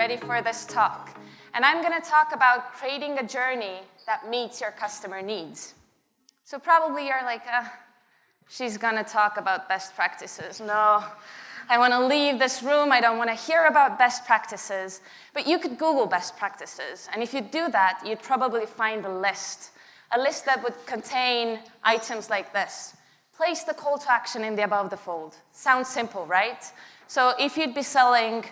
ready for this talk. And I'm going to talk about creating a journey that meets your customer needs. So probably you're like, she's going to talk about best practices. No, I want to leave this room. I don't want to hear about best practices. But you could Google best practices. And if you do that, you'd probably find a list that would contain items like this. Place the call to action in the above the fold. Sounds simple, right? So if you'd be selling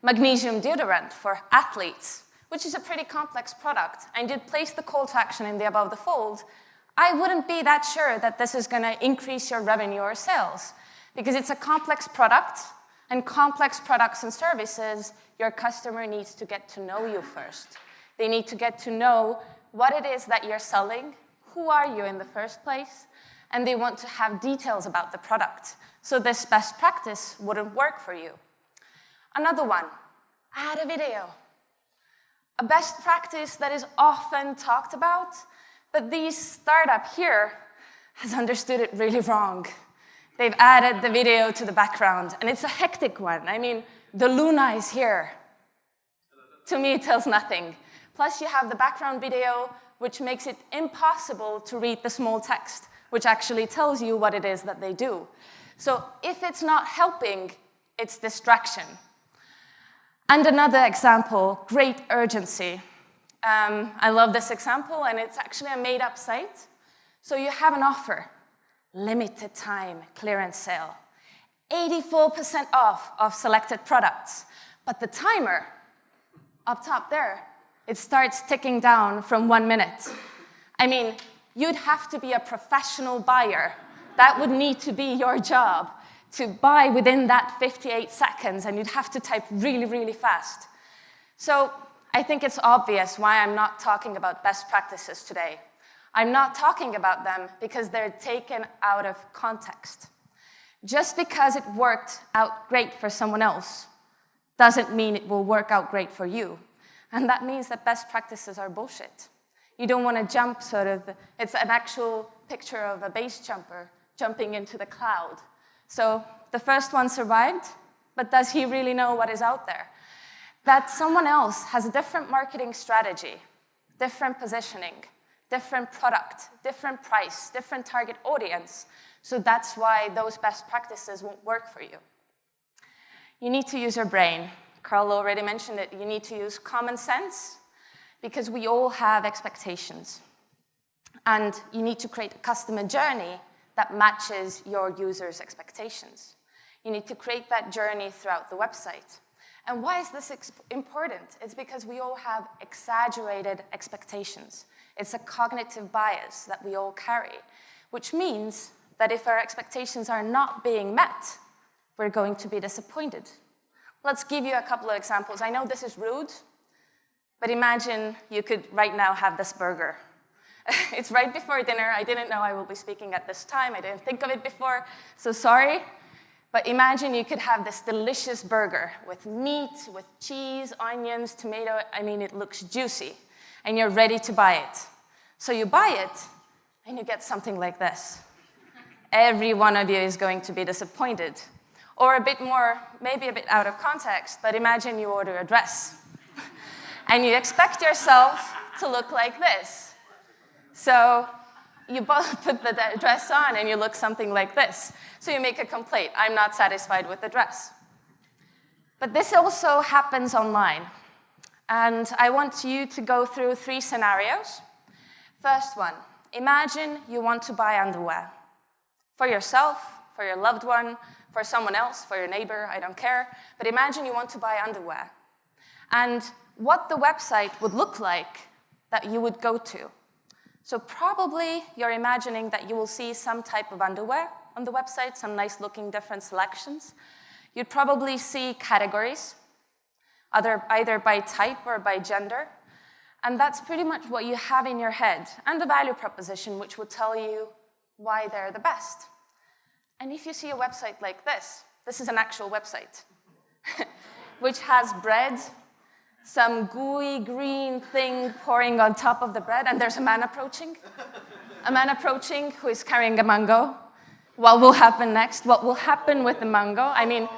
magnesium deodorant for athletes, which is a pretty complex product, and you'd place the call to action in the above the fold, I wouldn't be that sure that this is going to increase your revenue or sales. Because it's a complex product, and complex products and services, your customer needs to get to know you first. They need to get to know what it is that you're selling, who are you in the first place, and they want to have details about the product. So this best practice wouldn't work for you. Another one, add a video. A best practice that is often talked about, but this startup here has understood it really wrong. They've added the video to the background, and it's a hectic one. I mean, the Luna is here. To me, it tells nothing. Plus, you have the background video, which makes it impossible to read the small text, which actually tells you what it is that they do. So if it's not helping, it's distraction. And another example, great urgency. I love this example, and it's actually a made-up site. So you have an offer, limited time clearance sale, 84% off of selected products. But the timer up top there, it starts ticking down from 1 minute. I mean, you'd have to be a professional buyer. That would need to be your job, to buy within that 58 seconds, and you'd have to type really, really fast. So I think it's obvious why I'm not talking about best practices today. I'm not talking about them because they're taken out of context. Just because it worked out great for someone else doesn't mean it will work out great for you. And that means that best practices are bullshit. You don't want to jump it's an actual picture of a base jumper jumping into the cloud. So the first one survived, but does he really know what is out there? That someone else has a different marketing strategy, different positioning, different product, different price, different target audience. So that's why those best practices won't work for you. You need to use your brain. Carl already mentioned it. You need to use common sense because we all have expectations. And you need to create a customer journey that matches your users' expectations. You need to create that journey throughout the website. And why is this important? It's because we all have exaggerated expectations. It's a cognitive bias that we all carry, which means that if our expectations are not being met, we're going to be disappointed. Let's give you a couple of examples. I know this is rude, but imagine you could right now have this burger. It's right before dinner. I didn't know I will be speaking at this time. I didn't think of it before, so sorry. But imagine you could have this delicious burger with meat, with cheese, onions, tomato. I mean, it looks juicy, and you're ready to buy it. So you buy it, and you get something like this. Every one of you is going to be disappointed. Or a bit more, maybe a bit out of context, but imagine you order a dress. And you expect yourself to look like this. So you both put the dress on and you look something like this. So you make a complaint, I'm not satisfied with the dress. But this also happens online. And I want you to go through 3 scenarios. First one, imagine you want to buy underwear. For yourself, for your loved one, for someone else, for your neighbor, I don't care. But imagine you want to buy underwear. And what the website would look like that you would go to. So probably you're imagining that you will see some type of underwear on the website, some nice looking different selections. You'd probably see categories, either by type or by gender. And that's pretty much what you have in your head, and the value proposition, which will tell you why they're the best. And if you see a website like this is an actual website, which has bread, some gooey green thing pouring on top of the bread, and there's a man approaching. A man approaching who is carrying a mango. What will happen next? What will happen with the mango? I mean,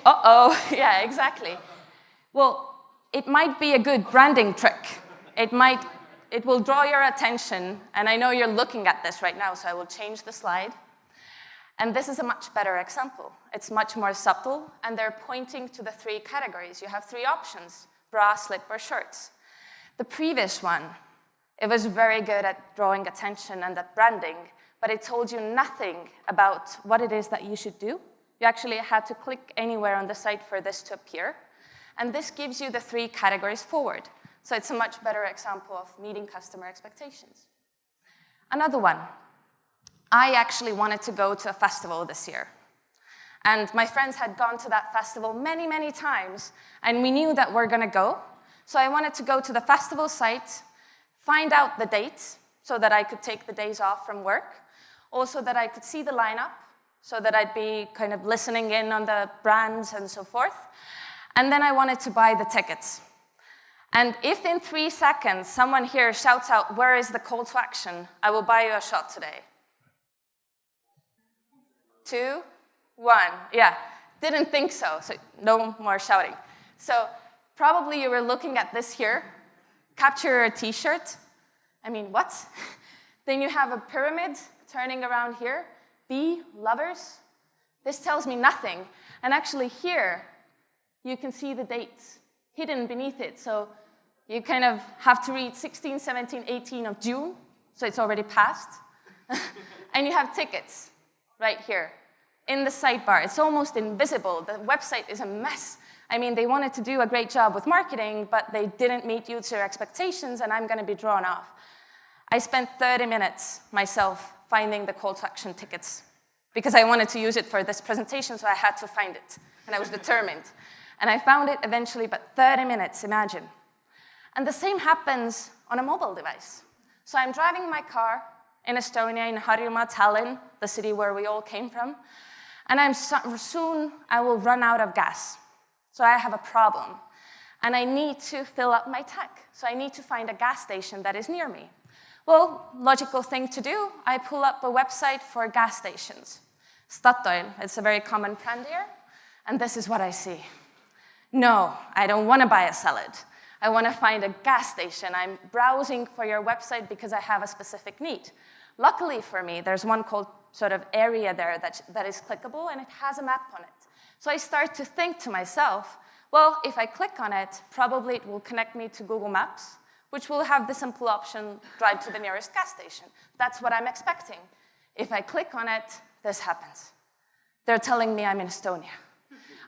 uh-oh, yeah, exactly. Well, it might be a good branding trick. It will draw your attention, and I know you're looking at this right now, so I will change the slide. And this is a much better example. It's much more subtle, and they're pointing to the 3 categories. You have 3 options: bra, slip, or shirts. The previous one, it was very good at drawing attention and at branding, but it told you nothing about what it is that you should do. You actually had to click anywhere on the site for this to appear. And this gives you the 3 categories forward. So it's a much better example of meeting customer expectations. Another one. I actually wanted to go to a festival this year. And my friends had gone to that festival many, many times, and we knew that we're gonna go. So I wanted to go to the festival site, find out the dates so that I could take the days off from work, also that I could see the lineup, so that I'd be kind of listening in on the brands and so forth. And then I wanted to buy the tickets. And if in 3 seconds someone here shouts out, "Where is the call to action? I will buy you a shot today." 2, 1, yeah, didn't think so no more shouting. So probably you were looking at this here, capture a t-shirt. I mean, what? Then you have a pyramid turning around here, B, lovers. This tells me nothing. And actually here, you can see the dates hidden beneath it. So you kind of have to read 16, 17, 18 of June, so it's already passed. And you have tickets right here in the sidebar. It's almost invisible. The website is a mess. I mean, they wanted to do a great job with marketing, but they didn't meet user expectations, and I'm going to be drawn off. I spent 30 minutes myself finding the call to action tickets because I wanted to use it for this presentation, so I had to find it, and I was determined. And I found it eventually, but 30 minutes, imagine. And the same happens on a mobile device. So I'm driving my car in Estonia, in Harjumaa, Tallinn, the city where we all came from, and soon I will run out of gas. So I have a problem, and I need to fill up my tank. So I need to find a gas station that is near me. Well, logical thing to do, I pull up a website for gas stations. Statoil, it's a very common brand here, and this is what I see. No, I don't want to buy a salad. I want to find a gas station. I'm browsing for your website because I have a specific need. Luckily for me, there's one called sort of area there that is clickable, and it has a map on it. So I start to think to myself, well, if I click on it, probably it will connect me to Google Maps, which will have the simple option, drive to the nearest gas station. That's what I'm expecting. If I click on it, this happens. They're telling me I'm in Estonia.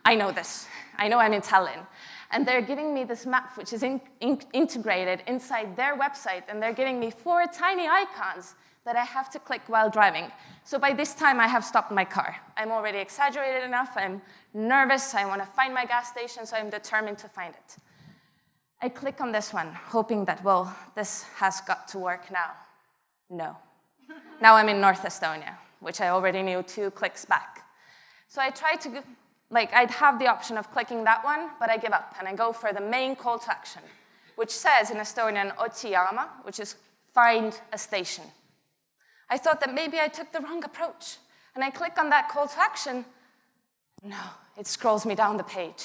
I know this. I know I'm in Tallinn. And they're giving me this map, which is integrated inside their website, and they're giving me 4 tiny icons that I have to click while driving. So by this time, I have stopped my car. I'm already exaggerated enough. I'm nervous. I want to find my gas station, so I'm determined to find it. I click on this one, hoping that, well, this has got to work now. No. Now I'm in North Estonia, which I already knew 2 clicks back. So I try to, I'd have the option of clicking that one, but I give up, and I go for the main call to action, which says in Estonian, otsi jaama, which is find a station. I thought that maybe I took the wrong approach, and I click on that call to action. No, it scrolls me down the page,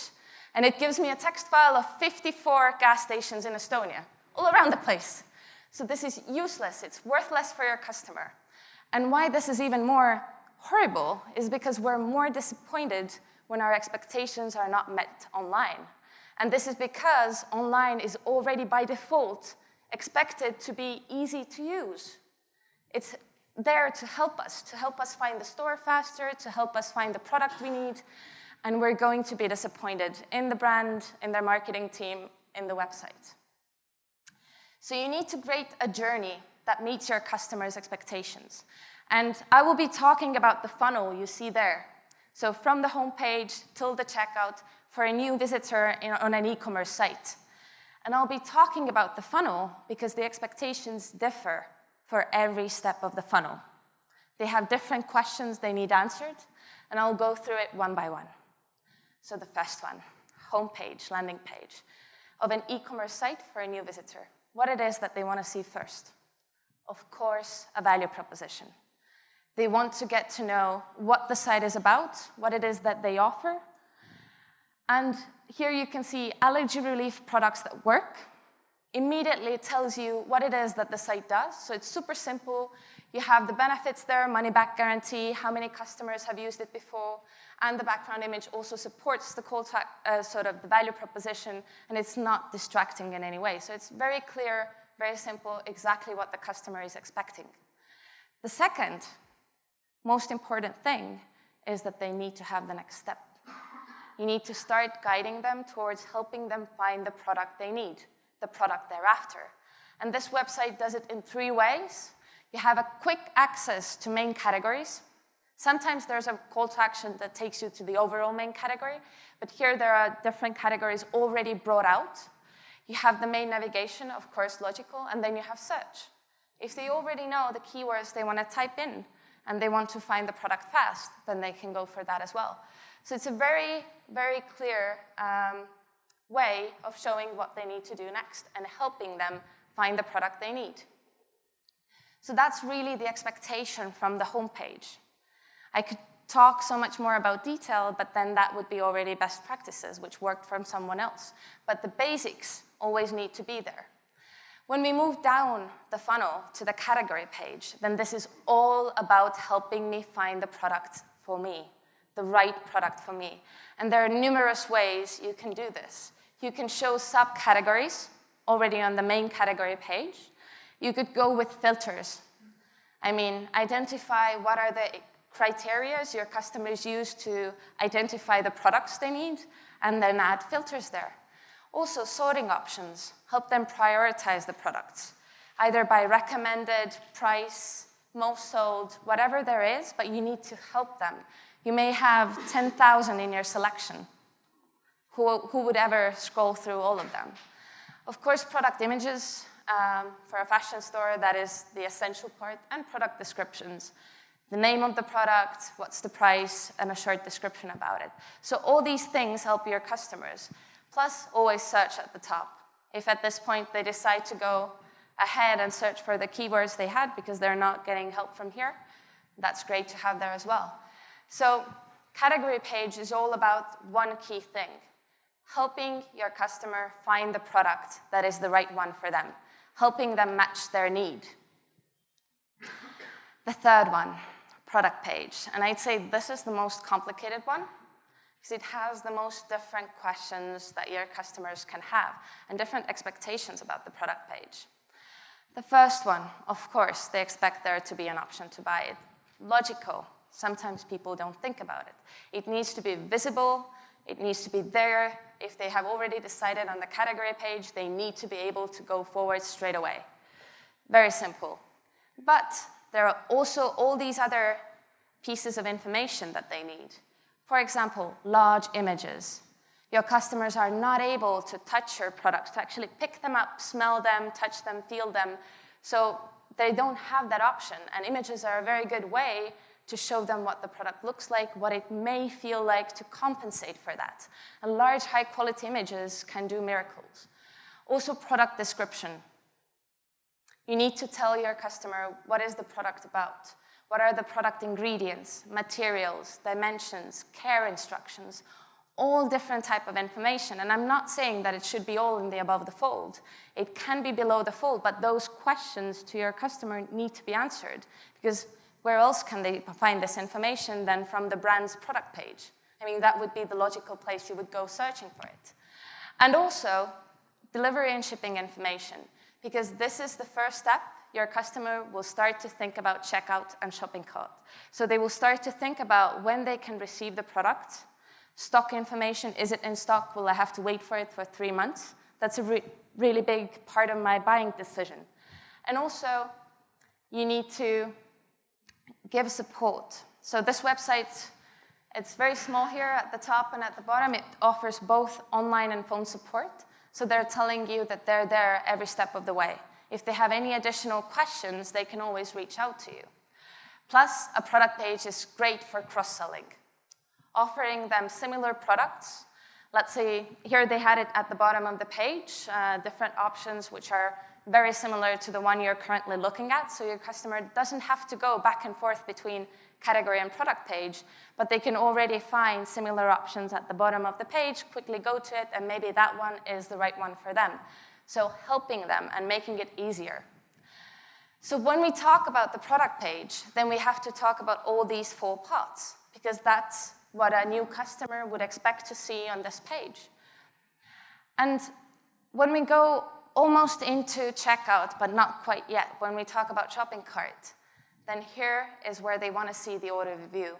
and it gives me a text file of 54 gas stations in Estonia, all around the place. So this is useless. It's worthless for your customer. And why this is even more horrible is because we're more disappointed when our expectations are not met online. And this is because online is already by default expected to be easy to use. It's there to help us find the store faster, to help us find the product we need, and we're going to be disappointed in the brand, in their marketing team, in the website. So you need to create a journey that meets your customers' expectations. And I will be talking about the funnel you see there. So from the homepage till the checkout for a new visitor on an e-commerce site. And I'll be talking about the funnel because the expectations differ for every step of the funnel. They have different questions they need answered, and I'll go through it one by one. So the first one, homepage, landing page of an e-commerce site for a new visitor. What it is that they want to see first. Of course, a value proposition. They want to get to know what the site is about, what it is that they offer, And here you can see allergy relief products that work. Immediately it tells you what it is that the site does. So it's super simple. You have the benefits there, money-back guarantee, how many customers have used it before, and the background image also supports the call to, sort of the value proposition, and it's not distracting in any way. So it's very clear, very simple, exactly what the customer is expecting. The second most important thing is that they need to have the next step. You need to start guiding them towards helping them find the product they need, the product they're after. And this website does it in 3 ways. You have a quick access to main categories. Sometimes there's a call to action that takes you to the overall main category, but here there are different categories already brought out. You have the main navigation, of course, logical, and then you have search. If they already know the keywords they want to type in and they want to find the product fast, then they can go for that as well. So it's a very, very clear way of showing what they need to do next and helping them find the product they need. So that's really the expectation from the homepage. I could talk so much more about detail, but then that would be already best practices, which worked from someone else. But the basics always need to be there. When we move down the funnel to the category page, then this is all about helping me find the product for me, the right product for me. And there are numerous ways you can do this. You can show subcategories already on the main category page. You could go with filters. I mean, identify what are the criteria your customers use to identify the products they need, and then add filters there. Also, sorting options help them prioritize the products, either by recommended, price, most sold, whatever there is, but you need to help them. You may have 10,000 in your selection. Who would ever scroll through all of them? Of course, product images for a fashion store, that is the essential part, and product descriptions. The name of the product, what's the price, and a short description about it. So all these things help your customers. Plus, always search at the top. If at this point they decide to go ahead and search for the keywords they had because they're not getting help from here, that's great to have there as well. So category page is all about one key thing: helping your customer find the product that is the right one for them, helping them match their need. The third one, product page. And I'd say this is the most complicated one, because it has the most different questions that your customers can have and different expectations about the product page. The first one, of course, they expect there to be an option to buy it. Logical. Sometimes people don't think about it. It needs to be visible. It needs to be there. If they have already decided on the category page, they need to be able to go forward straight away. Very simple. But there are also all these other pieces of information that they need. For example, large images. Your customers are not able to touch your products, to actually pick them up, smell them, touch them, feel them. So they don't have that option. And images are a very good way to show them what the product looks like, what it may feel like, to compensate for that. And large, high-quality images can do miracles. Also, product description. You need to tell your customer what is the product about. What are the product ingredients, materials, dimensions, care instructions, all different type of information. And I'm not saying that it should be all in the above the fold. It can be below the fold, but those questions to your customer need to be answered, because where else can they find this information than from the brand's product page? I mean, that would be the logical place you would go searching for it. And also, delivery and shipping information, because this is the first step. Your customer will start to think about checkout and shopping cart. So they will start to think about when they can receive the product, stock information, is it in stock, will I have to wait for it for 3 months? That's a really big part of my buying decision. And also, you need to give support. So this website, it's very small here at the top and at the bottom. It offers both online and phone support. So they're telling you that they're there every step of the way. If they have any additional questions, they can always reach out to you. Plus, a product page is great for cross-selling, offering them similar products. Let's say here they had it at the bottom of the page, different options which are very similar to the one you're currently looking at, so your customer doesn't have to go back and forth between category and product page, but they can already find similar options at the bottom of the page, quickly go to it, and maybe that one is the right one for them. So helping them and making it easier. So when we talk about the product page, then we have to talk about all these 4 parts, because that's what a new customer would expect to see on this page. And when we go almost into checkout, but not quite yet, when we talk about shopping cart, then here is where they want to see the order view.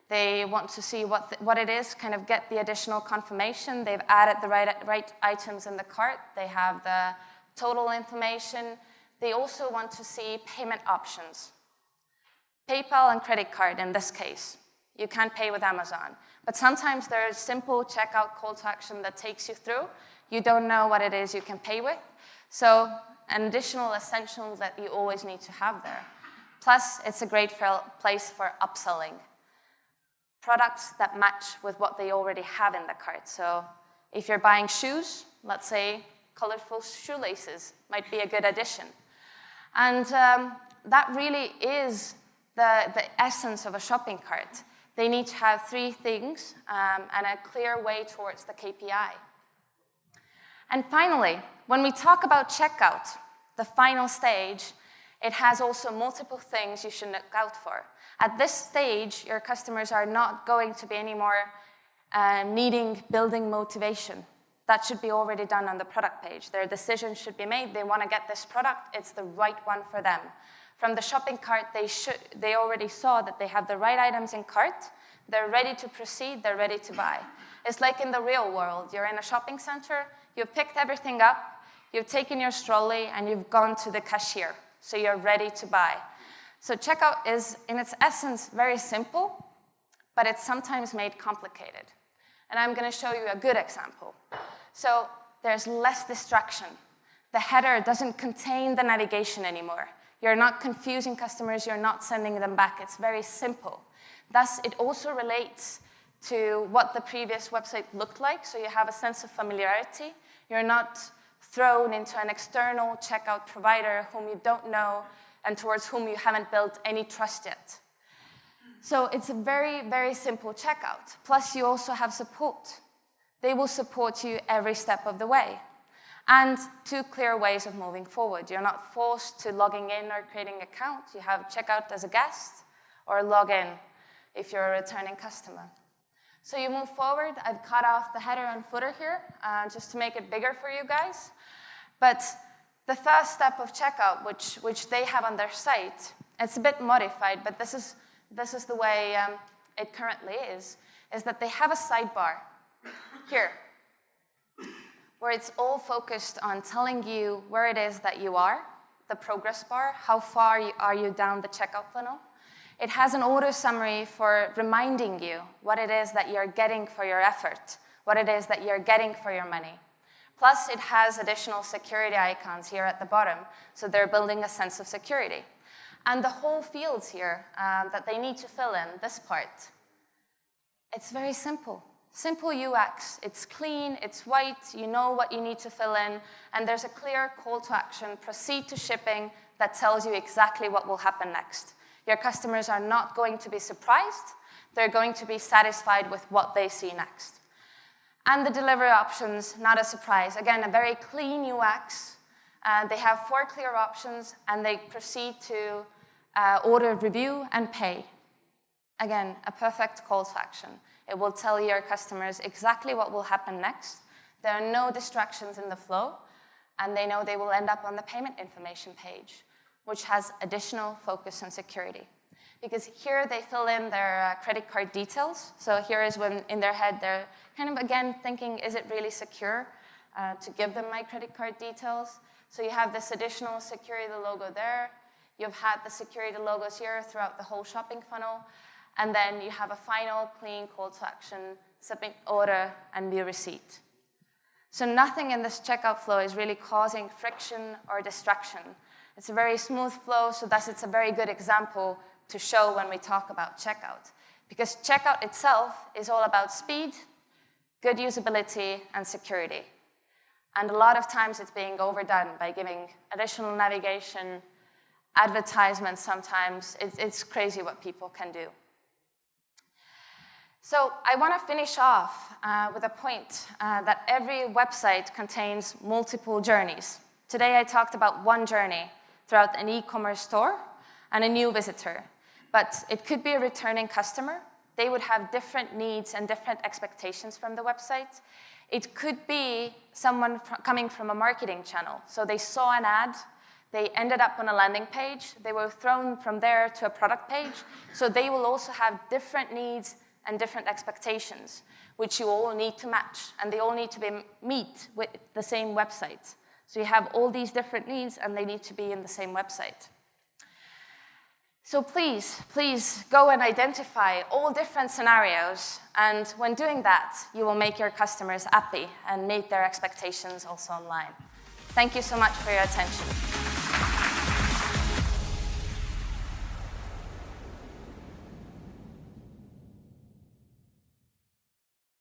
They want to see what it is, kind of get the additional confirmation. They've added the right items in the cart. They have the total information. They also want to see payment options. PayPal and credit card in this case. You can't pay with Amazon. But sometimes there's simple checkout call to action that takes you through. You don't know what it is you can pay with. So an additional essential that you always need to have there. Plus, it's a great place for upselling. Products that match with what they already have in the cart. So if you're buying shoes, let's say colorful shoelaces might be a good addition. And that really is the essence of a shopping cart. They need to have 3 things and a clear way towards the KPI. And finally, when we talk about checkout, the final stage, it has also multiple things you should look out for. At this stage, your customers are not going to be anymore building motivation. That should be already done on the product page. Their decision should be made. They want to get this product. It's the right one for them. From the shopping cart, they already saw that they have the right items in cart. They're ready to proceed. They're ready to buy. It's like in the real world. You're in a shopping center. You've picked everything up. You've taken your trolley, and you've gone to the cashier. So you're ready to buy. So checkout is, in its essence, very simple, but it's sometimes made complicated. And I'm going to show you a good example. So there's less distraction. The header doesn't contain the navigation anymore. You're not confusing customers. You're not sending them back. It's very simple. Thus, it also relates to what the previous website looked like, so you have a sense of familiarity. You're not thrown into an external checkout provider whom you don't know and towards whom you haven't built any trust yet. So it's a very, very simple checkout. Plus, you also have support. They will support you every step of the way. And 2 clear ways of moving forward. You're not forced to logging in or creating an account. You have checkout as a guest or log in if you're a returning customer. So you move forward. I've cut off the header and footer here just to make it bigger for you guys. But the first step of checkout, which they have on their site, it's a bit modified, but this is the way it currently is that they have a sidebar here, where it's all focused on telling you where it is that you are, the progress bar, how far are you down the checkout funnel. It has an auto summary for reminding you what it is that you're getting for your effort, what it is that you're getting for your money. Plus, it has additional security icons here at the bottom, so they're building a sense of security. And the whole fields here that they need to fill in, this part, it's very simple. Simple UX. It's clean, it's white, you know what you need to fill in, and there's a clear call to action, proceed to shipping, that tells you exactly what will happen next. Your customers are not going to be surprised. They're going to be satisfied with what they see next. And the delivery options, not a surprise. Again, a very clean UX. They have 4 clear options, and they proceed to order, review, and pay. Again, a perfect call to action. It will tell your customers exactly what will happen next. There are no distractions in the flow, and they know they will end up on the payment information page, which has additional focus on security. Because here they fill in their credit card details. So here is when in their head they're kind of, again, thinking, is it really secure to give them my credit card details? So you have this additional security logo there. You've had the security logos here throughout the whole shopping funnel. And then you have a final clean call to action, submit order, and view receipt. So nothing in this checkout flow is really causing friction or distraction. It's a very smooth flow, so thus it's a very good example to show when we talk about checkout. Because checkout itself is all about speed, good usability, and security. And a lot of times it's being overdone by giving additional navigation, advertisements sometimes. It's crazy what people can do. So I want to finish off with a point that every website contains multiple journeys. Today I talked about one journey throughout an e-commerce store and a new visitor. But it could be a returning customer. They would have different needs and different expectations from the website. It could be someone coming from a marketing channel. So they saw an ad, they ended up on a landing page, they were thrown from there to a product page. So they will also have different needs and different expectations, which you all need to match, and they all need to meet with the same website. So you have all these different needs, and they need to be in the same website. So please go and identify all different scenarios, and when doing that, you will make your customers happy and meet their expectations also online. Thank you so much for your attention.